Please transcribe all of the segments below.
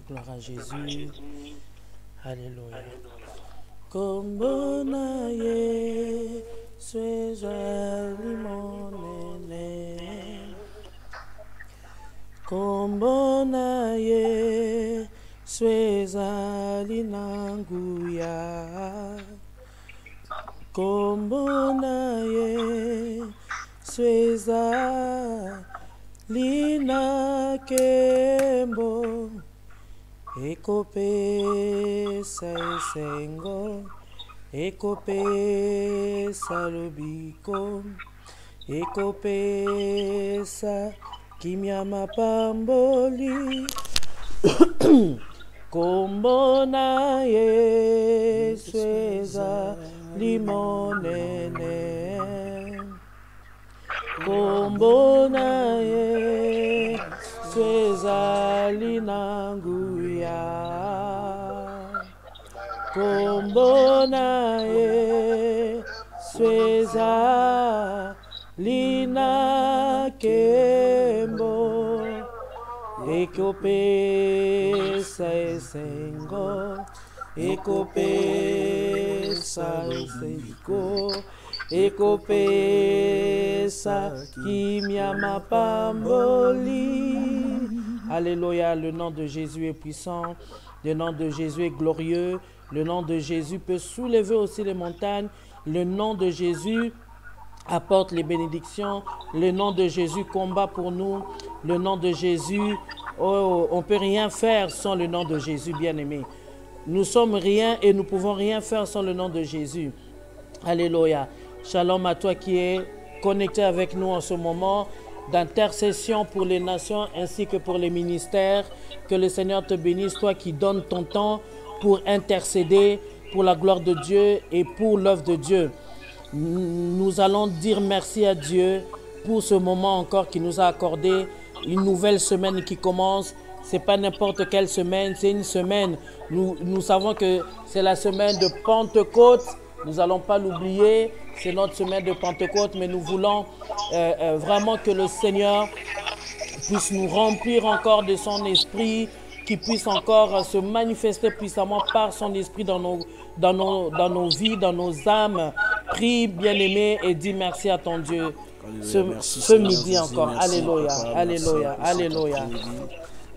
Gloire à Jésus. Alléluia. Kombo na Yesu ezali monene. Kombo na Yesu ezali na nguya. Kombo na Yesu ezali na kembo. Ekopesa esengo, ekopesa lobiko, ekopesa kimia mapamboli. Kombo na Yesu ezali monene. Kombo na Yesu ezali na nguya. Kombo na Yesu ezali na kembo. Ekopesa esengo, ekopesa esengo, ekopesa kimia mapamboli. Alléluia, le nom de Jésus est puissant, le nom de Jésus est glorieux, le nom de Jésus peut soulever aussi les montagnes, le nom de Jésus apporte les bénédictions, le nom de Jésus combat pour nous, le nom de Jésus, oh, on ne peut rien faire sans le nom de Jésus, bien-aimé. Nous sommes rien et nous pouvons rien faire sans le nom de Jésus. Alléluia. Shalom à toi qui es connecté avec nous en ce moment d'intercession pour les nations ainsi que pour les ministères. Que le Seigneur te bénisse, toi qui donnes ton temps pour intercéder pour la gloire de Dieu et pour l'œuvre de Dieu. Nous allons dire merci à Dieu pour ce moment encore qu'il nous a accordé, une nouvelle semaine qui commence. Ce n'est pas n'importe quelle semaine, c'est une semaine. Nous savons que c'est la semaine de Pentecôte. Nous n'allons pas l'oublier, c'est notre semaine de Pentecôte, mais nous voulons vraiment que le Seigneur puisse nous remplir encore de son esprit, qu'il puisse encore se manifester puissamment par son esprit dans nos vies, dans nos âmes. Prie, bien-aimé, et dis merci à ton Dieu ce midi encore. Alléluia, alléluia, alléluia.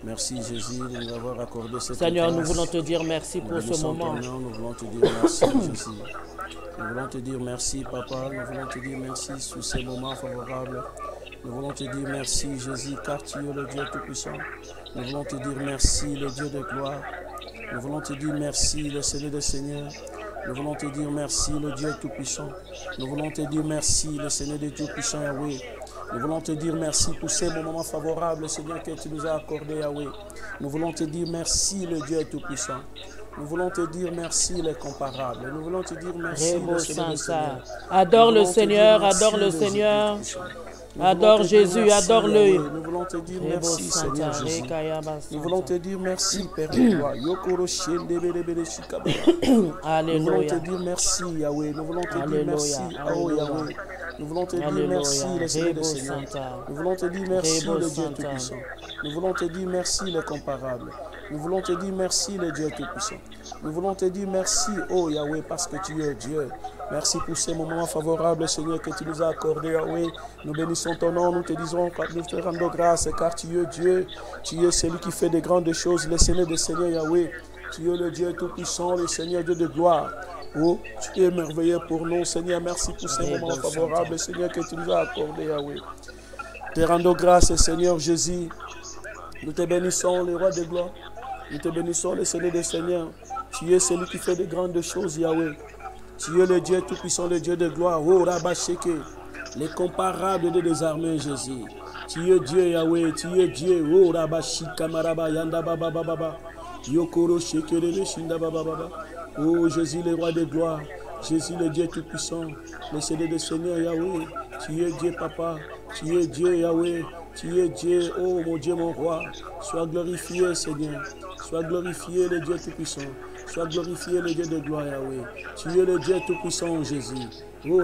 Merci Jésus de nous avoir accordé cette Seigneur, grâce. nous voulons te dire merci pour ce moment. Nous voulons te dire merci Jésus. Nous voulons te dire merci Papa. Nous voulons te dire merci sur ces moments favorables. Nous voulons te dire merci Jésus car tu es le Dieu Tout-Puissant. Nous voulons te dire merci le Dieu de gloire. Nous voulons te dire merci le Seigneur des Seigneurs. Nous voulons te dire merci le Dieu Tout-Puissant. Nous voulons te dire merci le Seigneur des Tout-Puissants Yahweh. Nous voulons te dire merci pour ces moments favorables, Seigneur, que tu nous as accordés, Yahweh. Nous voulons te dire merci, le Dieu Tout-Puissant. Nous voulons te dire merci, l'incomparable. Nous voulons te dire merci, le Seigneur. Adore le Seigneur, adore le Seigneur. Adore Jésus, adore-le. Nous voulons te dire merci, Seigneur Jésus. Nous voulons te dire merci, Père de gloire. Nous voulons te dire merci, Yahweh. Nous voulons te dire merci, oh Yahweh. Nous voulons te dire merci, le Seigneur des Seigneurs. Nous voulons te dire merci, le Dieu Tout-Puissant. Nous voulons te dire merci, l'incomparable. Nous voulons te dire merci, le Dieu Tout-Puissant. Nous voulons te dire merci, oh Yahweh, parce que tu es Dieu. Merci pour ces moments favorables, Seigneur, que tu nous as accordés, Yahweh. Nous bénissons ton nom, nous te disons, nous te rendons grâce, car tu es Dieu. Tu es celui qui fait de grandes choses, le Seigneur des Seigneurs, Yahweh. Tu es le Dieu Tout-Puissant, le Seigneur Dieu de gloire. Oh, tu es merveilleux pour nous, Seigneur. Merci pour ces moments favorables, Seigneur, que tu nous as accordés, Yahweh. Te rendons grâce, Seigneur Jésus. Nous te bénissons, le roi de gloire. Nous te bénissons, le Seigneur des Seigneurs. Tu es celui qui fait de grandes choses, Yahweh. Tu es le Dieu Tout-Puissant, le Dieu de gloire. Oh, Rabasheke, l'incomparable des armées, Jésus. Tu es Dieu, Yahweh. Tu es Dieu. Oh, Rabashika, Maraba, Yanda, Baba, Baba. Yokoro, Shekere, Shinda, Baba, Baba. Oh, Jésus, le roi de gloire. Jésus, le Dieu Tout-Puissant. Le Seigneur des Seigneurs, Yahweh. Tu es Dieu, Papa. Tu es Dieu, Yahweh. Tu es Dieu, oh mon Dieu, mon roi. Sois glorifié, Seigneur. Sois glorifié, le Dieu Tout-Puissant. Sois glorifié, le Dieu de gloire, Yahweh. Tu es le Dieu Tout-Puissant, Jésus. Nous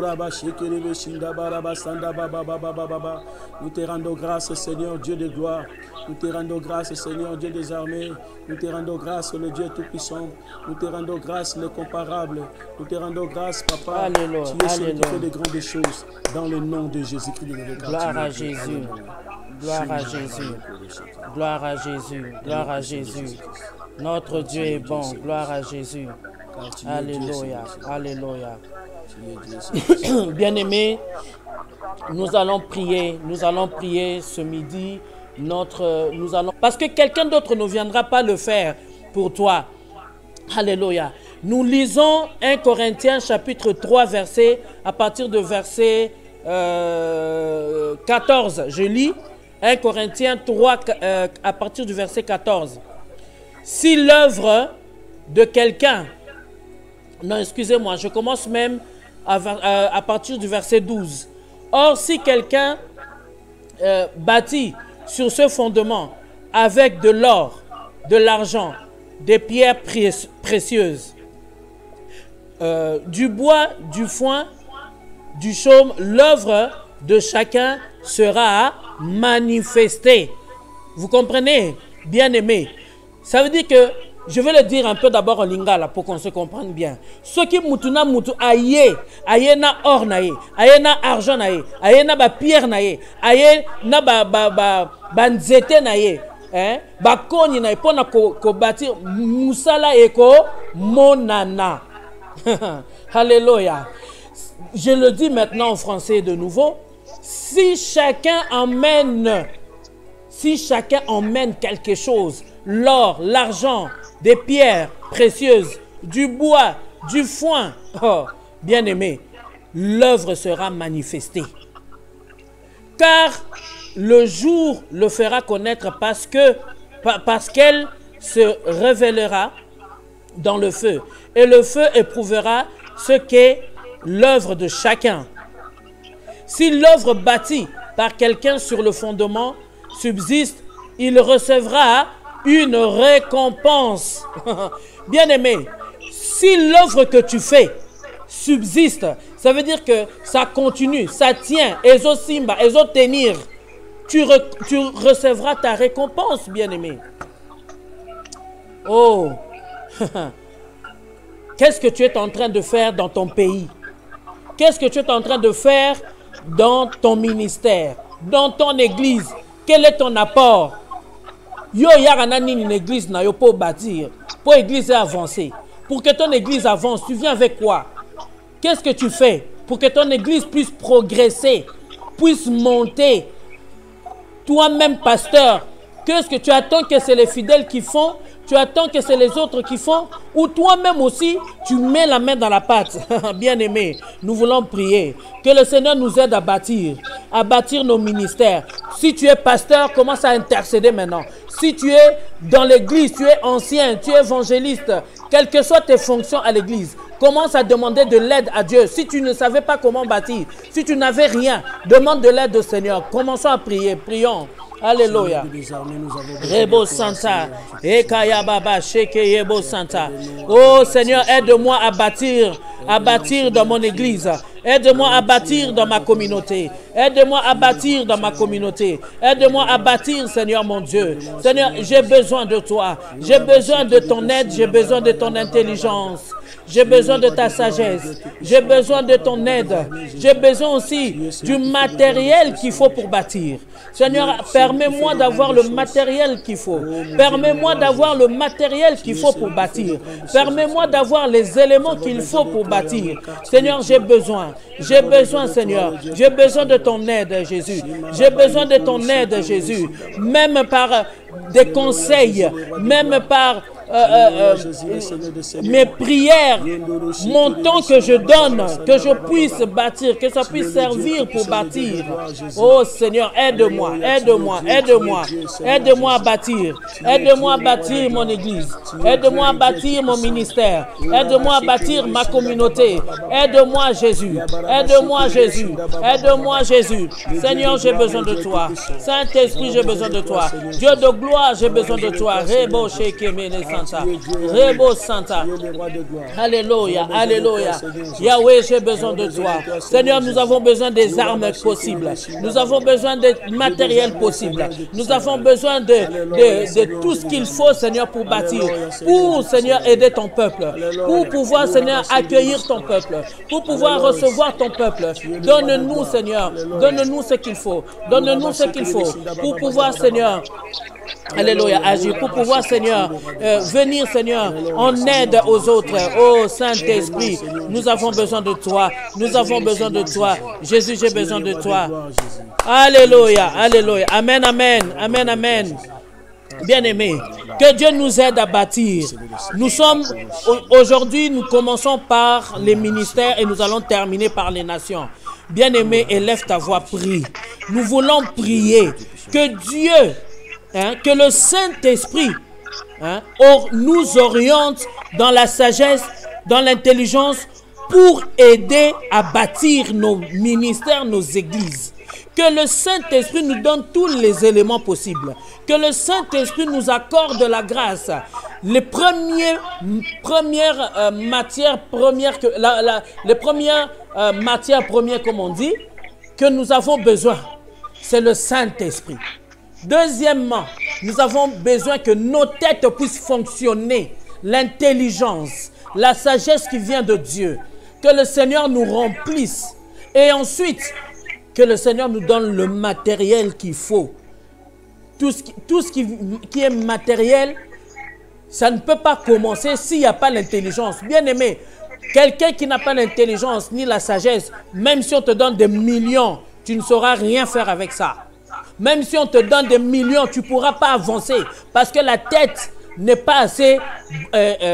te rendons grâce, Seigneur, Dieu de gloire. Nous te rendons grâce, Seigneur, Dieu des armées. Nous te rendons grâce, le Dieu tout-puissant. Nous te rendons grâce, l'incomparable. Nous te rendons grâce, Papa. Alléluia. Tu es celui qui fait de grandes choses dans le nom de Jésus-Christ de Nazareth. Gloire à Jésus. Gloire à Jésus. Gloire à Jésus. Gloire à Jésus. Notre Dieu est bon. Gloire à Jésus. Alléluia. Alléluia. Bien-aimés, nous allons prier ce midi. Parce que quelqu'un d'autre ne viendra pas le faire pour toi. Alléluia. Nous lisons 1 Corinthiens chapitre 3 à partir de verset 14. Je lis 1 Corinthiens 3 à partir du verset 14. Si l'œuvre de quelqu'un... Non, excusez-moi, je commence même à partir du verset 12. Or, si quelqu'un bâtit sur ce fondement avec de l'or, de l'argent, des pierres précieuses, du bois, du foin, du chaume, l'œuvre de chacun sera manifestée. Vous comprenez, bien-aimés? Ça veut dire que, je vais le dire un peu d'abord en lingala pour qu'on se comprenne bien. Ce qui mutuna mutu aye na or na ye, aye na argent na ye, aye na ba pierre na ye, aye na ba nzete na ye, ba koni na ye pona ko bâtir musala eko monana. Alléluia. Je le dis maintenant en français de nouveau. Si chacun emmène quelque chose, l'or, l'argent, des pierres précieuses, du bois, du foin, oh, bien-aimé, l'œuvre sera manifestée. Car le jour le fera connaître parce qu'elle se révélera dans le feu. Et le feu éprouvera ce qu'est l'œuvre de chacun. Si l'œuvre bâtie par quelqu'un sur le fondement subsiste, il recevra une récompense. Bien-aimé, si l'œuvre que tu fais subsiste, ça veut dire que ça continue, ça tient, ezo simba, ezo tenir. Tu recevras ta récompense, bien-aimé. Oh, qu'est-ce que tu es en train de faire dans ton pays? Qu'est-ce que tu es en train de faire dans ton ministère, dans ton église? Quel est ton apport? Yo yarana nini une église na yo pour bâtir, pour église avancer. Pour que ton église avance, tu viens avec quoi? Qu'est-ce que tu fais pour que ton église puisse progresser, puisse monter? Toi-même, pasteur, qu'est-ce que tu attends que c'est les fidèles qui font? Tu attends que c'est les autres qui font? Ou toi-même aussi, tu mets la main dans la pâte? Bien-aimé, nous voulons prier que le Seigneur nous aide à bâtir nos ministères. Si tu es pasteur, commence à intercéder maintenant. Si tu es dans l'église, tu es ancien, tu es évangéliste, quelles que soient tes fonctions à l'église, commence à demander de l'aide à Dieu. Si tu ne savais pas comment bâtir, si tu n'avais rien, demande de l'aide au Seigneur. Commençons à prier, prions. Alléluia. Rebo Santa. Ekaya Baba Sheke Yebo Santa. Oh Seigneur, aide-moi à bâtir dans mon église. Aide-moi à bâtir dans ma communauté. Aide-moi à bâtir dans ma communauté. Aide-moi à bâtir, Seigneur mon Dieu. Seigneur, j'ai besoin de toi. J'ai besoin de ton aide. J'ai besoin de ton intelligence. J'ai besoin de ta sagesse. J'ai besoin de ton aide. J'ai besoin aussi du matériel qu'il faut pour bâtir. Seigneur, permets-moi d'avoir le matériel qu'il faut. Permets-moi d'avoir le matériel qu'il faut pour bâtir. Permets-moi d'avoir les éléments qu'il faut pour bâtir. Seigneur, j'ai besoin. J'ai besoin, Seigneur. J'ai besoin de ton aide, Jésus. J'ai besoin de ton aide, Jésus. Même par des conseils, même par mes prières, mon temps que je donne, que je puisse bâtir, que ça puisse servir pour bâtir. Oh Seigneur, aide-moi, aide-moi, aide-moi, aide-moi à bâtir. Aide-moi à bâtir mon église. Aide-moi à bâtir mon ministère. Aide-moi à bâtir ma communauté. Aide-moi Jésus. Aide-moi Jésus. Aide-moi Jésus. Seigneur, j'ai besoin de toi. Saint-Esprit, j'ai besoin de toi. Dieu de gloire, j'ai besoin de toi. Rebo Sheke Menesa. Santa. Rebo Santa. Alléluia, alléluia. Yahweh, j'ai besoin de toi. Seigneur, nous avons besoin des armes possibles. Nous avons besoin des matériels possibles. Nous avons besoin de tout ce qu'il faut, Seigneur, pour bâtir. Pour, Seigneur, aider ton peuple. Pour pouvoir, Seigneur, accueillir ton peuple. Pour pouvoir recevoir ton peuple. Donne-nous, Seigneur. Donne-nous ce qu'il faut. Donne-nous ce qu'il faut. Pour pouvoir, Seigneur, alléluia, agir. Pour pouvoir, Seigneur, venir, Seigneur, en aide aux autres. Oh, Saint-Esprit, nous avons besoin de toi. Nous avons besoin de toi. Jésus, j'ai besoin de toi. Alléluia, alléluia. Amen, amen, amen, amen. Bien-aimés, que Dieu nous aide à bâtir. Nous sommes, aujourd'hui, nous commençons par les ministères et nous allons terminer par les nations. Bien-aimés, élève ta voix, prie. Nous voulons prier que Dieu, que le Saint-Esprit nous oriente dans la sagesse, dans l'intelligence pour aider à bâtir nos ministères, nos églises. Que le Saint-Esprit nous donne tous les éléments possibles. Que le Saint-Esprit nous accorde la grâce. Les premières matières premières, les premières matières premières, comme on dit, que nous avons besoin, c'est le Saint-Esprit. Deuxièmement, nous avons besoin que nos têtes puissent fonctionner. L'intelligence, la sagesse qui vient de Dieu. Que le Seigneur nous remplisse. Et ensuite, que le Seigneur nous donne le matériel qu'il faut. Tout ce qui est matériel, ça ne peut pas commencer s'il n'y a pas l'intelligence. Bien aimé, quelqu'un qui n'a pas l'intelligence ni la sagesse, même si on te donne des millions, tu ne sauras rien faire avec ça. Même si on te donne des millions, tu ne pourras pas avancer parce que la tête n'est pas assez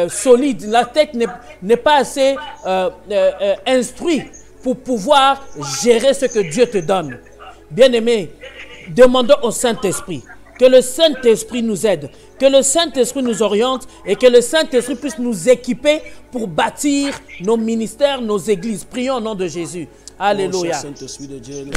solide. La tête n'est pas assez instruite pour pouvoir gérer ce que Dieu te donne. Bien-aimés, demandons au Saint-Esprit que le Saint-Esprit nous aide, que le Saint-Esprit nous oriente et que le Saint-Esprit puisse nous équiper pour bâtir nos ministères, nos églises. Prions au nom de Jésus. Alléluia.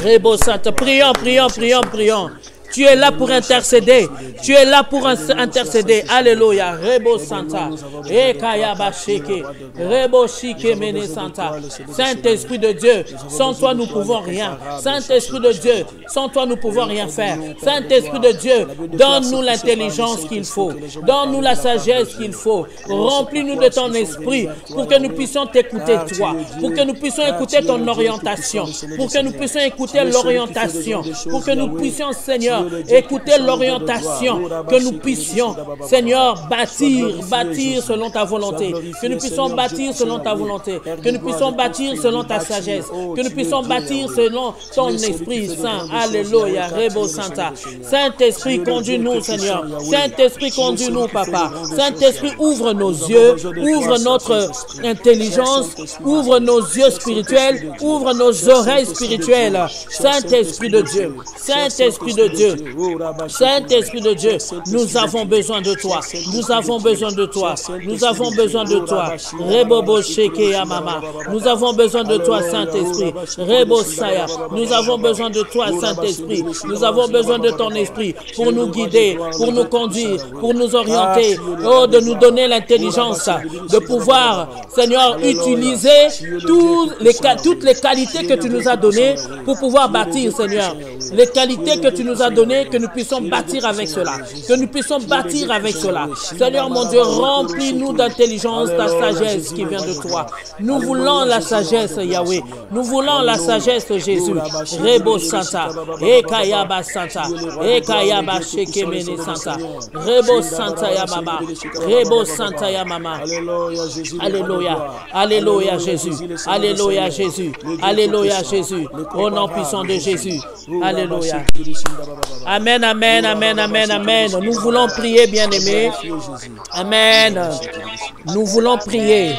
Rebo Sainte, prions, prions, prions, prions. Tu es là pour intercéder. Tu es là pour intercéder. Alléluia. Rebo Santa. Ekayaba Sheke. Rebo Shike Mene Santa. Saint-Esprit de Dieu, sans toi nous pouvons rien. Saint-Esprit de Dieu, sans toi nous pouvons rien faire. Saint-Esprit de Dieu, donne-nous l'intelligence qu'il faut. Donne-nous la sagesse qu'il faut. Remplis-nous de ton esprit pour que nous puissions t'écouter toi. Pour que nous puissions écouter ton orientation. Pour que nous puissions écouter l'orientation. Pour que nous puissions, Seigneur, écoutez l'orientation, que nous puissions, Seigneur, bâtir selon ta volonté, que nous puissions bâtir selon ta volonté, que nous puissions bâtir selon ta sagesse, que nous puissions bâtir selon ton Esprit Saint. Alléluia, Rebo Santa. Saint-Esprit, conduis-nous, Seigneur. Saint-Esprit, conduis-nous, Papa. Saint-Esprit, ouvre nos yeux, ouvre notre intelligence, ouvre nos yeux spirituels, ouvre nos oreilles spirituelles. Saint-Esprit de Dieu, Saint-Esprit de Dieu, Saint-Esprit de Dieu, nous avons besoin de toi. Nous avons besoin de toi. Nous avons besoin de toi. Rebobo Sheke Amama. Nous avons besoin de toi, Saint-Esprit. Rebo Saya. Nous avons besoin de toi, Saint-Esprit. Nous avons besoin de ton esprit pour nous guider, pour nous conduire, pour nous orienter. Oh, de nous donner l'intelligence, de pouvoir, Seigneur, utiliser toutes les qualités que tu nous as données pour pouvoir bâtir, Seigneur. Les qualités que tu nous as donné, que nous puissions bâtir avec cela. Que nous puissions bâtir avec cela. Seigneur mon Dieu, remplis-nous d'intelligence, ta sagesse qui vient de toi. Nous voulons la sagesse, Yahweh. Nous voulons la sagesse, Jésus. Rebo Santa. Ekayaba Santa. Ekayaba Shekemene Santa. Rebo Santa Yamama. Rebo Santa Yamama. Alléluia. Alléluia, Jésus. Alléluia, Jésus. Alléluia, Jésus. Au nom puissant de Jésus. Alléluia. Amen, amen, amen, amen, amen. Nous voulons prier, bien-aimés. Amen. Nous voulons prier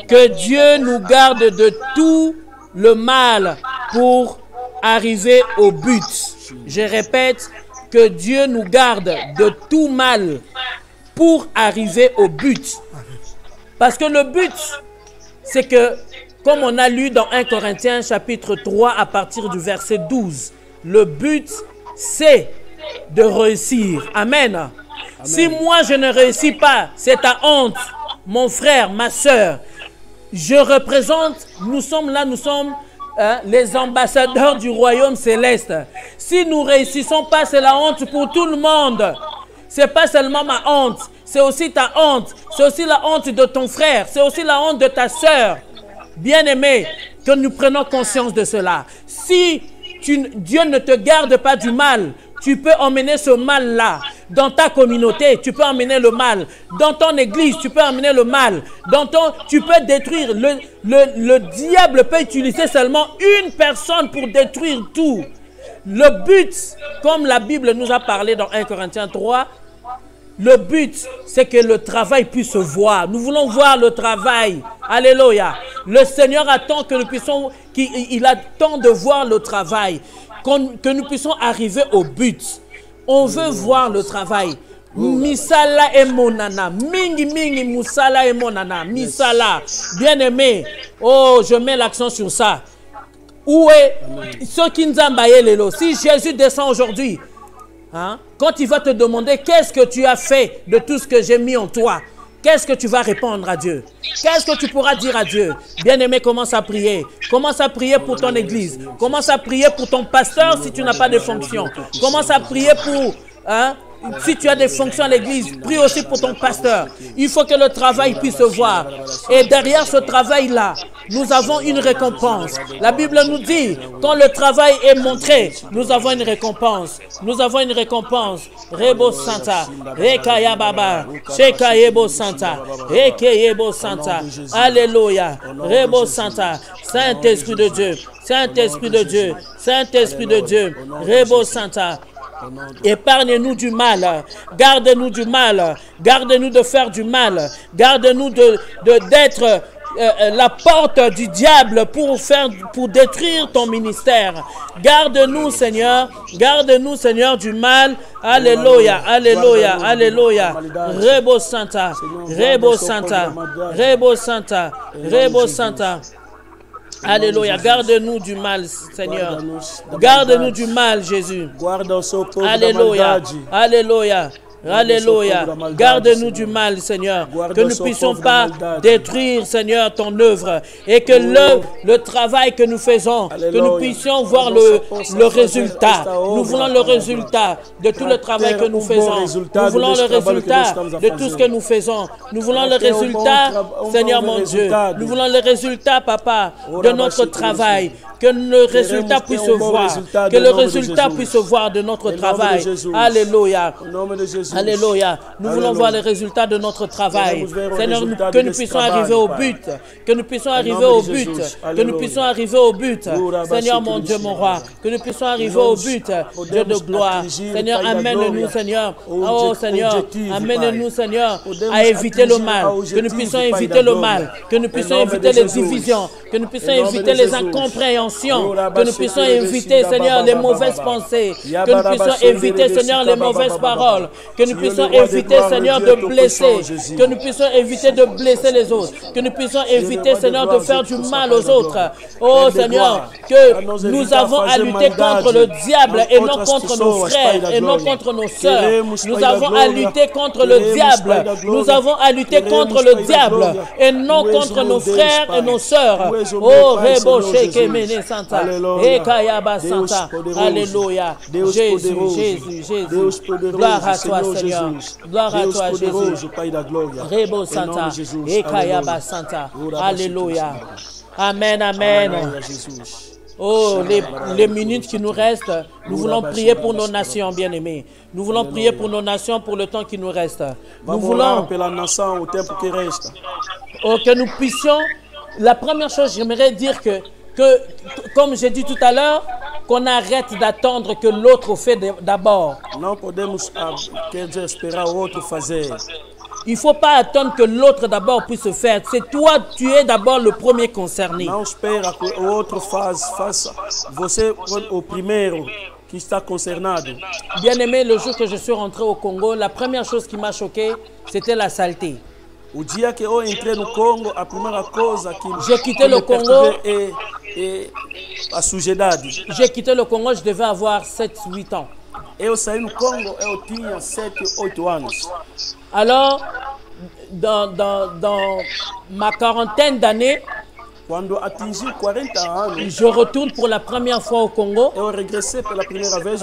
que Dieu nous garde de tout le mal pour arriver au but. Je répète, que Dieu nous garde de tout mal pour arriver au but. Parce que le but, c'est que, comme on a lu dans 1 Corinthiens chapitre 3 à partir du verset 12, le but, c'est de réussir. Amen. Si moi je ne réussis pas, c'est ta honte, mon frère, ma soeur. Je représente, nous sommes les ambassadeurs du royaume céleste. Si nous ne réussissons pas, c'est la honte pour tout le monde. Ce n'est pas seulement ma honte, c'est aussi ta honte. C'est aussi la honte de ton frère, c'est aussi la honte de ta soeur. Bien-aimé, que nous prenons conscience de cela. Si Dieu ne te garde pas du mal, tu peux emmener ce mal-là. Dans ta communauté, tu peux emmener le mal. Dans ton église, tu peux emmener le mal. Tu peux détruire. Le diable peut utiliser seulement une personne pour détruire tout. Le but, comme la Bible nous a parlé dans 1 Corinthiens 3, le but, c'est que le travail puisse se voir. Nous voulons voir le travail. Alléluia. Le Seigneur attend que nous puissions, il attend de voir le travail. Que nous puissions arriver au but. On veut voir le travail. Misala et monana. Mingi musala et monana. Misala. Bien-aimé. Oh, je mets l'accent sur ça. Où est ce qui nous a embaillé les lots? Si Jésus descend aujourd'hui, hein, quand il va te demander qu'est-ce que tu as fait de tout ce que j'ai mis en toi, qu'est-ce que tu vas répondre à Dieu? Qu'est-ce que tu pourras dire à Dieu? Bien-aimé, commence à prier. Commence à prier pour ton église. Commence à prier pour ton pasteur si tu n'as pas de fonction. Commence à prier pour... Hein, si tu as des fonctions à l'église, prie aussi pour ton pasteur. Il faut que le travail puisse se voir. Et derrière ce travail-là, nous avons une récompense. La Bible nous dit, quand le travail est montré, nous avons une récompense. Nous avons une récompense. Rebo Santa, Rekaya Baba, Shekayebo Santa, Rekayebo Santa. Alléluia. Rebo Santa, Saint-Esprit de Dieu, Saint-Esprit de Dieu, Saint-Esprit de Dieu, Rebo Santa. Épargne-nous du mal, garde-nous du mal, garde-nous de faire du mal, garde-nous d'être la porte du diable pour détruire ton ministère. Garde-nous Seigneur du mal. Alléluia, alléluia, alléluia. Rebo Santa, Rebo Santa, Rebo Santa, Rebo Santa. Alléluia, garde-nous du mal, Seigneur. Garde-nous du mal, Jésus. Alléluia, alléluia. Alléluia. Garde-nous du mal, Seigneur. Que nous ne puissions pas détruire, Seigneur, ton œuvre. Et que le travail que nous faisons, que nous puissions voir le résultat. Nous voulons le résultat de tout le travail que nous faisons. Nous voulons le résultat de tout ce que nous faisons. Nous voulons le résultat, Seigneur mon Dieu. Nous voulons le résultat, Papa, de notre travail. Que le résultat puisse se voir. Que le résultat puisse se voir de notre travail. Alléluia. Alléluia. Nous voulons voir les résultats de notre travail. Seigneur, que nous puissions arriver au but. Que nous puissions arriver au but. Que nous puissions arriver au but. Seigneur, mon Dieu, mon roi. Que nous puissions arriver au but. Dieu de gloire. Seigneur, amène-nous, Seigneur. Oh, Seigneur, amène-nous, Seigneur, à éviter le mal. Que nous puissions éviter le mal. Que nous puissions éviter les divisions. Que nous puissions éviter les incompréhensions. Que nous puissions éviter, Seigneur, les mauvaises pensées. Que nous puissions éviter, Seigneur, les mauvaises paroles. Que nous puissions éviter, Seigneur, de blesser. Que nous puissions éviter de blesser les autres. Que nous puissions éviter, Seigneur, de faire du mal aux autres. Oh, Seigneur, que nous avons à lutter contre le diable et non contre nos frères et non contre nos sœurs. Nous avons à lutter contre le diable. Nous avons à lutter contre le diable et non contre nos frères et nos sœurs. Oh, Rebo Shekemene Santa. Ekayaba Santa. Alléluia. Jésus, Jésus, Jésus. Gloire à toi, Seigneur. Gloire à toi, Jésus. Rebo Santa. Ekayaba Santa. Alléluia. Amen, amen. Oh, les minutes qui nous restent, nous voulons prier pour nos nations, bien-aimés. Nous voulons prier pour nos nations pour le temps qui nous reste. Nous voulons que nous puissions... La première chose, j'aimerais dire que, comme j'ai dit tout à l'heure, qu'on arrête d'attendre que l'autre fait d'abord. Il ne faut pas attendre que l'autre d'abord puisse faire. C'est toi, tu es d'abord le premier concerné. Bien aimé, le jour que je suis rentré au Congo, la première chose qui m'a choqué, c'était la saleté. J'ai quitté le Congo. J'ai quitté le Congo, je devais avoir 7-8 ans. Alors, dans ma quarantaine d'années, je retourne pour la première fois au Congo.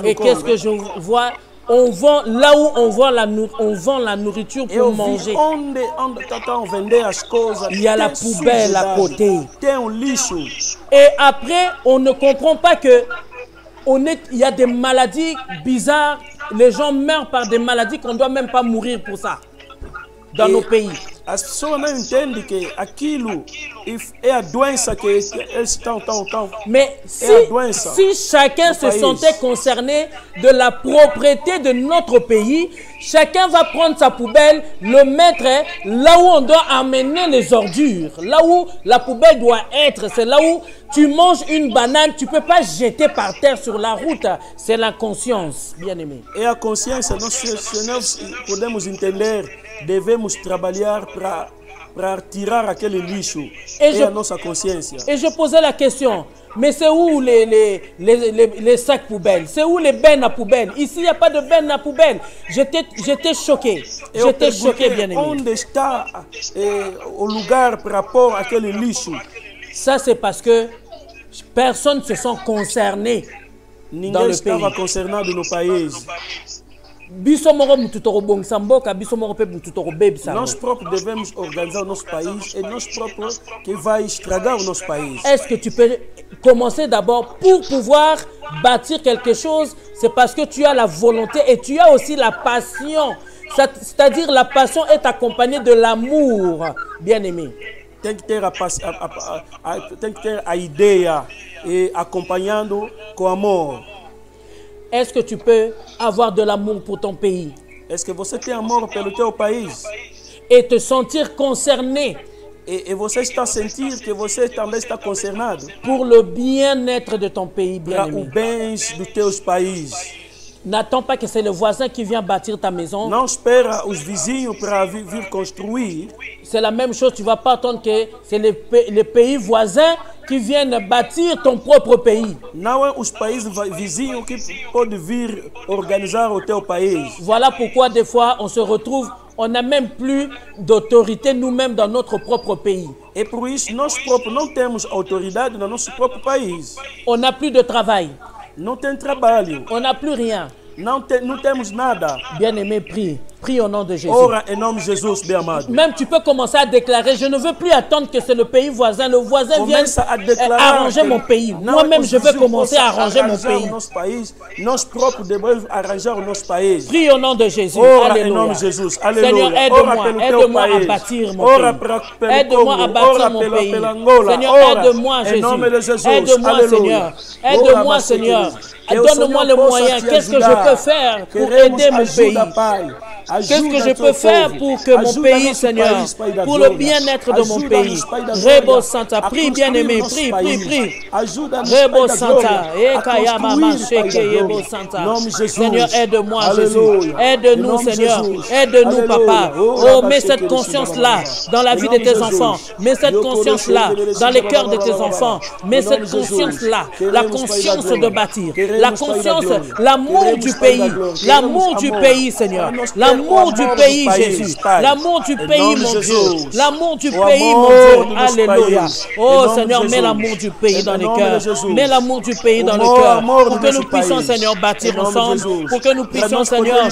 Et qu'est-ce que je vois? On vend là où on vend la nourriture pour manger. Il y a la poubelle à côté. Et après, on ne comprend pas que il y a des maladies bizarres. Les gens meurent par des maladies qu'on ne doit même pas mourir pour ça dans nos pays. Mais si chacun se sentait concerné de la propriété de notre pays, chacun va prendre sa poubelle, le mettre là où on doit amener les ordures, là où la poubelle doit être. C'est là où tu manges une banane, tu ne peux pas jeter par terre sur la route. C'est la conscience, bien aimé. Et la conscience, nós podemos entender, devemos trabalhar para tirar aquele lixo e a nossa consciência. Et je posais la question, mais c'est où les sacs poubelles? C'est où les bennes à poubelle? Ici, il n'y a pas de bennes à poubelle. J'étais choqué. J'étais choqué, bien aimé. Onde está o lugar para pôr aquele lixo? Ça, c'est parce que personne ne se sent concerné dans le pays. Concerné de nos pays. Nós próprios devemos organizar o nosso país e nós próprios que vai estragar o nosso país. Est-ce que tu peux commencer d'abord pour pouvoir bâtir quelque chose? C'est parce que tu as la volonté et tu as aussi la passion. C'est-à-dire la passion est accompagnée de l'amour, bien aimé. Tem que ter a ideia e acompanhando com amor. Est-ce que tu peux avoir de l'amour pour ton pays? Est-ce que você tem amor pelo teu país? Et te sentir concerné. E você está sentir que você também está concernado pour le bien-être de ton pays, bien aimé. Para o bens dos teus países. N'attends pas que c'est le voisin qui vient bâtir ta maison. Não espera os vizinhos para vir construir. C'est la même chose, tu ne vas pas attendre que c'est les pays voisins qui viennent bâtir ton propre pays. Não é os países vizinhos que podem vir organizar o teu país. Voilà pourquoi des fois on se retrouve, on n'a même plus d'autorité nous-mêmes dans notre propre pays. Et por isso nós próprios não temos autoridade no nosso próprio país. On n'a plus de travail. Não tem trabalho. On n'a plus rien. Não temos nada. Bien-aimé, prie. Prie au nom de Jésus. Ora em nome de Jesus, bem amado. Même tu peux commencer à déclarer, je ne veux plus attendre que c'est le pays voisin. Le voisin vienne arranger mon pays. Moi-même, je veux commencer à arranger mon pays. Nós próprios devemos arranjar o nosso país. Prie au nom de Jésus. Ora em nome de Jesus. Alléluia. Seigneur, aide-moi à bâtir mon pays. Aide-moi à bâtir mon pays. Seigneur, aide-moi, Jésus. Aide-moi, Seigneur. Aide-moi, Seigneur. Donne-moi les moyens. Qu'est-ce que je peux faire pour aider mon pays? Qu'est-ce que je peux faire pour que mon pays, Seigneur, pour le bien-être de mon pays? Rebo Santa, prie bien-aimé, prie. Rebo Santa, Seigneur, aide-moi, Jésus. Aide-nous, Seigneur. Aide-nous, Papa. Oh, mets cette conscience-là dans la vie de tes enfants. Mets cette conscience-là dans les cœurs de tes enfants. Mets cette conscience-là, la conscience de bâtir. La conscience, l'amour du pays. L'amour du pays, Seigneur. L'amour du pays, Jésus. L'amour du pays, mon Dieu. L'amour du pays, mon Dieu. Alléluia. Oh, Seigneur, mets l'amour du pays dans les cœurs. Mets l'amour du pays dans le cœur. Pour que nous puissions, Seigneur, bâtir ensemble. Pour que nous puissions, Seigneur,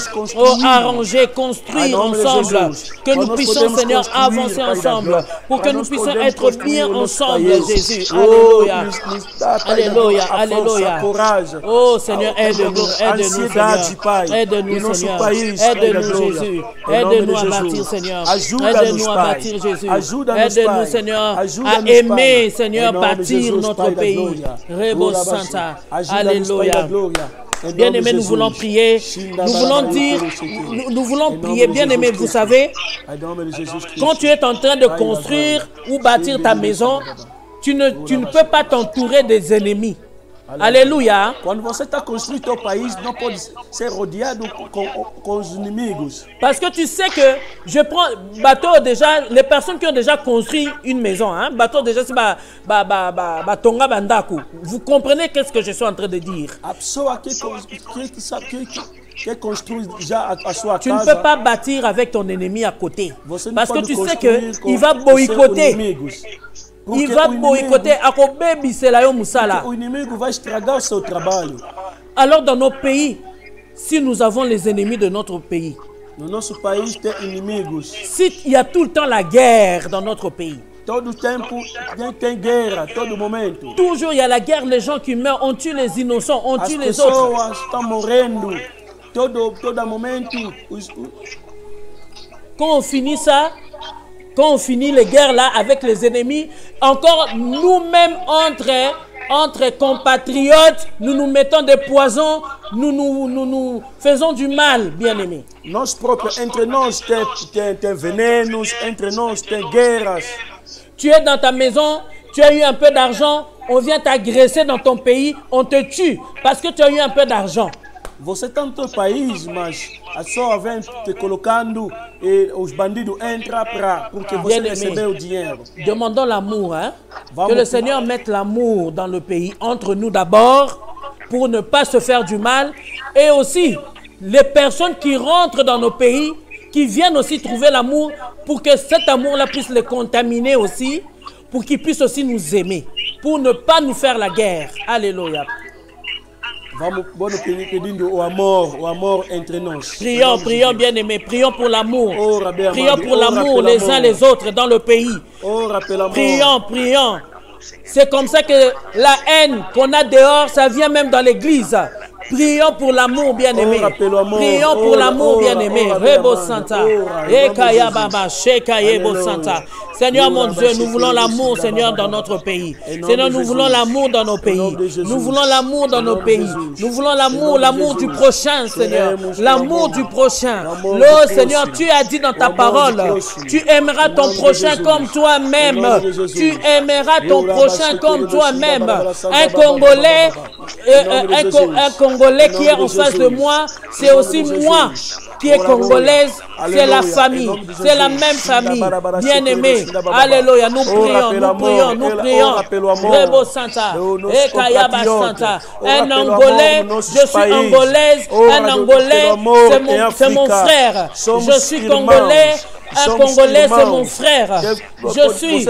arranger, construire ensemble. Que nous puissions, Seigneur, avancer ensemble. Pour que nous puissions être bien ensemble, Jésus. Alléluia. Alléluia. Alléluia. Oh, Seigneur, aide-nous. Aide-nous, Seigneur. Aide-nous, Seigneur. Aide-nous, Jésus. Aide-nous à bâtir, Seigneur. Aide-nous à bâtir, Jésus. Aide-nous, Seigneur, à aimer, Seigneur, bâtir notre pays. Rebo Santa. Alléluia. Bien-aimés, nous voulons prier. Nous voulons dire, nous voulons prier. Bien-aimés, vous savez, quand tu es en train de construire ou bâtir ta maison, tu ne peux pas t'entourer des ennemis. Alléluia. Quando você está construindo o país, não pode ser rodeado com os inimigos. Parce que tu sais que je prends bateau déjà, les personnes qui ont déjà construit une maison, hein, bateau déjà c'est tonga bandaku. Vous comprenez qu'est-ce que je suis en train de dire? A pessoa que construit déjà a sua tu casa. Tu ne peux pas bâtir avec ton ennemi à côté. Parce que tu sais qu'il va boycotter. Il va boycotter. O inimigo vai estragar o seu trabalho. Alors dans nos pays, si nous avons les ennemis de notre pays, no nosso país tem inimigos. Si il y a tout le temps la guerre dans notre pays, todo o tempo tem guerra, todo momento. Toujours il y a la guerre, les gens qui meurent, on tue les innocents, on tue les autres. As pessoas estão morrendo, todo momento. Quand on finit ça, quand on finit les guerres là avec les ennemis, encore nous-mêmes entre compatriotes, nous nous mettons des poisons, nous faisons du mal, bien-aimés. Nós próprios, entre nós tem venenos, entre nós tem guerras. Tu es dans ta maison, tu as eu un peu d'argent, on vient t'agresser dans ton pays, on te tue parce que tu as eu un peu d'argent. Você está no teu país, mas a pessoa vem te colocando e os bandidos entram porque você recebeu o dinheiro. Demandons l'amour, hein? Que le Seigneur mette l'amour dans le pays, entre nous d'abord, pour ne pas se faire du mal. Et aussi, les personnes qui rentrent dans nos pays, qui viennent aussi trouver l'amour, pour que cet amour-là puisse les contaminer aussi, pour qu'ils puissent aussi nous aimer, pour ne pas nous faire la guerre. Alléluia. Vamos pedindo o amor entre nós. Prions bien aimés, prions pour l'amour. Prions pour l'amour les uns les autres dans le pays. Prions. C'est comme ça que la haine qu'on a dehors, ça vient même dans l'église. Prions pour l'amour bien-aimé. Prions pour l'amour bien-aimé. Rebo Santa. Ekaya Baba, Shekayebo Santa. Seigneur mon Dieu, nous voulons l'amour, Seigneur, dans notre pays. Seigneur, nous voulons l'amour dans nos pays. Nous voulons l'amour dans nos pays. Nous voulons l'amour du prochain, Seigneur. L'amour du prochain. Oh Seigneur, tu as dit dans ta parole, tu aimeras ton prochain comme toi-même. Tu aimeras ton prochain comme toi-même. Un Congolais qui est en face de moi, c'est aussi moi qui est congolaise, c'est la famille, c'est la même famille. Bien-aimé, alléluia, nous prions. Rebo Santa, Ekayaba Santa. Un Angolais, je suis angolaise, un Angolais, c'est mon frère. Je suis congolais. Un Congolais, c'est mon frère. Je suis,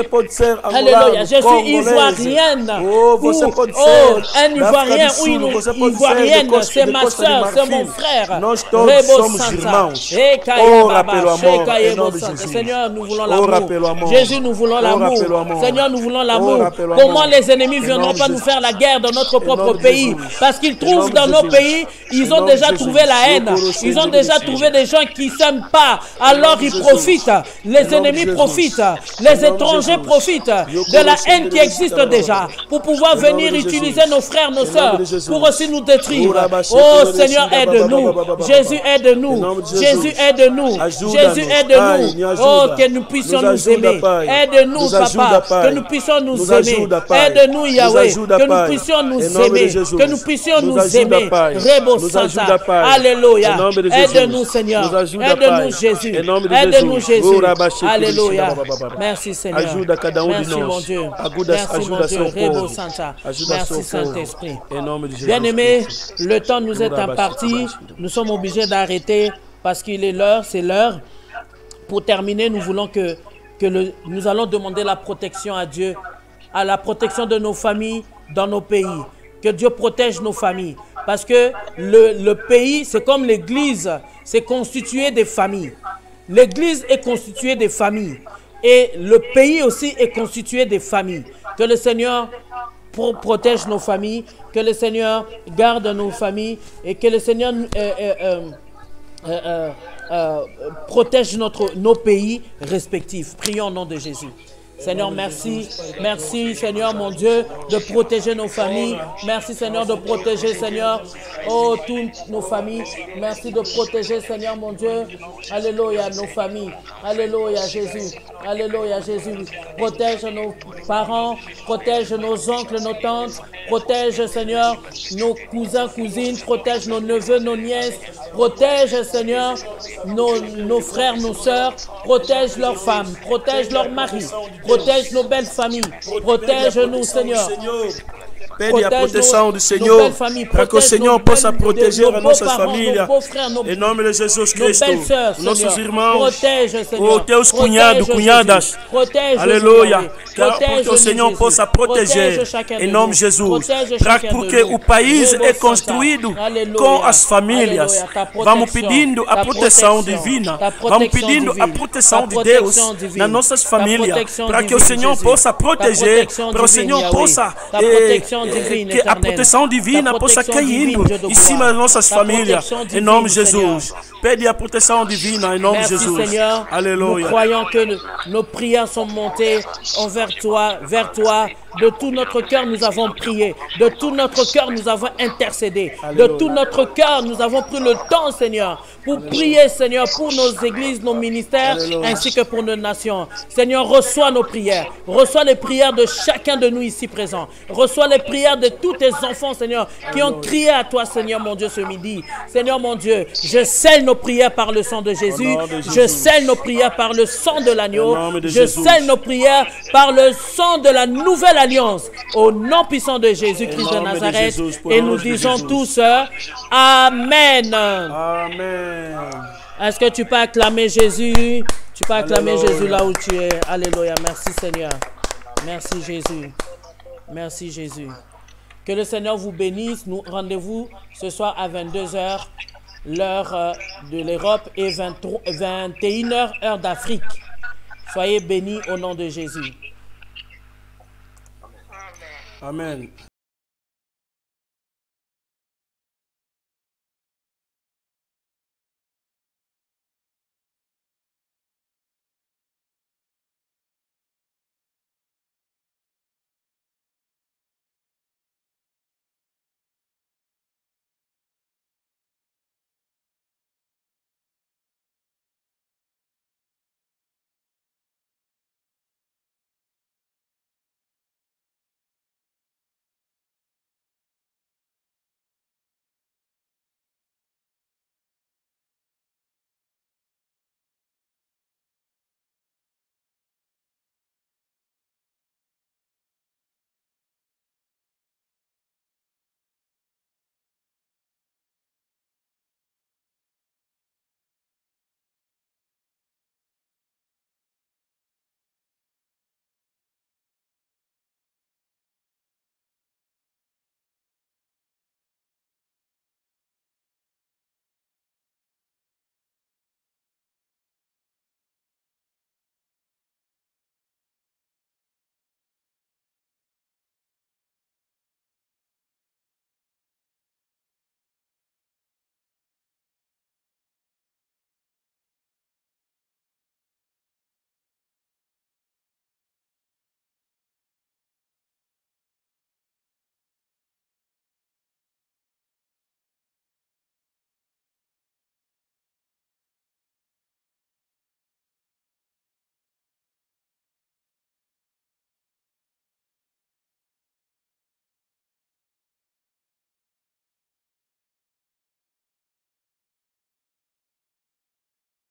alléluia, je suis ivoirienne. Un Ivoirien ou une Ivoirienne, c'est ma soeur, c'est mon frère. Rebo Santa. Seigneur, nous voulons l'amour. Jésus, nous voulons l'amour. Seigneur, nous voulons l'amour. Comment les ennemis ne viendront pas nous faire la guerre dans notre propre pays? Parce qu'ils trouvent dans nos pays, ils ont déjà trouvé la haine. Ils ont déjà trouvé des gens qui ne s'aiment pas. Alors ils profitent. Les ennemis profitent, les étrangers profitent de la haine qui existe déjà pour pouvoir venir utiliser nos frères, nos sœurs pour aussi nous détruire. Oh Seigneur, aide-nous. Jésus, aide-nous. Jésus, aide-nous. Jésus, aide-nous. Oh, que nous puissions nous aimer. Aide-nous, Papa, que nous puissions nous aimer. Aide-nous, Yahweh, que nous puissions nous aimer. Que nous puissions nous aimer. Rebo Santa. Alléluia. Aide-nous, Seigneur. Aide-nous, Jésus. Aide-nous, Jésus. Alléluia. Merci Seigneur. Merci mon Dieu. Merci mon Dieu. Rebo Santa. Merci Saint-Esprit. Bien-aimés, le temps nous est imparti. Nous sommes obligés d'arrêter parce qu'il est l'heure, c'est l'heure. Pour terminer, nous voulons nous allons demander la protection à Dieu, à la protection de nos familles dans nos pays. Que Dieu protège nos familles. Parce que le pays, c'est comme l'église, c'est constitué des familles. L'église est constituée des familles et le pays aussi est constitué des familles. Que le Seigneur protège nos familles, que le Seigneur garde nos familles et que le Seigneur protège nos pays respectifs. Prions au nom de Jésus. Seigneur, merci. Merci, Seigneur, mon Dieu, de protéger nos familles. Merci, Seigneur, de protéger, Seigneur, oh, toutes nos familles. Merci de protéger, Seigneur, mon Dieu. Alléluia, nos familles. Alléluia, Jésus. Alléluia, Jésus. Protège nos parents, protège nos oncles, nos tantes. Protège, Seigneur, nos cousins, cousines. Protège nos neveux, nos nièces. Protège, Seigneur, nos frères, nos sœurs. Protège leurs femmes. Protège leurs maris. Protège nos belles familles. Protège-nous, Seigneur. Pede a proteção do Senhor, para que o Senhor possa proteger a nossa família. Em nome de Jesus Cristo, nossos irmãos, os teus cunhados, cunhadas. Aleluia. Para que o Senhor possa proteger, em nome de Jesus. Porque o país é construído com as famílias. Vamos pedindo a proteção divina. Vamos pedindo a proteção de Deus nas nossas famílias. Para que o Senhor possa proteger, para o Senhor possa... que a proteção divina possa cair em cima das nossas famílias, em nome de Jesus. Pede a proteção divina, em nome de Jesus. Seigneur. Alléluia. Nous croyons que nos prières sont montées envers toi, vers toi. De tout notre cœur, nous avons prié. De tout notre cœur, nous avons intercédé. Alléluia. De tout notre cœur, nous avons pris le temps, Seigneur, pour prier, Seigneur, pour nos églises, nos ministères, Alléluia. ainsi que pour nos nations. Seigneur, reçois nos prières. Reçois les prières de chacun de nous ici présents. Reçois les prières de tous tes enfants, Seigneur, qui ont crié à toi, Seigneur, mon Dieu, ce midi. Seigneur, mon Dieu, je scelle nos prières par le sang de Jésus. Je scelle nos prières par le sang de l'agneau. Je scelle nos prières par le sang de la nouvelle alliance. Au nom puissant de Jésus-Christ de Nazareth. Et nous disons tous, Amen. Amen. Est-ce que tu peux acclamer Jésus? Tu peux acclamer Jésus là où tu es. Alléluia. Merci Seigneur. Merci Jésus. Merci Jésus. Que le Seigneur vous bénisse. Nous rendez-vous ce soir à 22h, l'heure de l'Europe, et 21h, heure d'Afrique. Soyez bénis au nom de Jésus. Amen.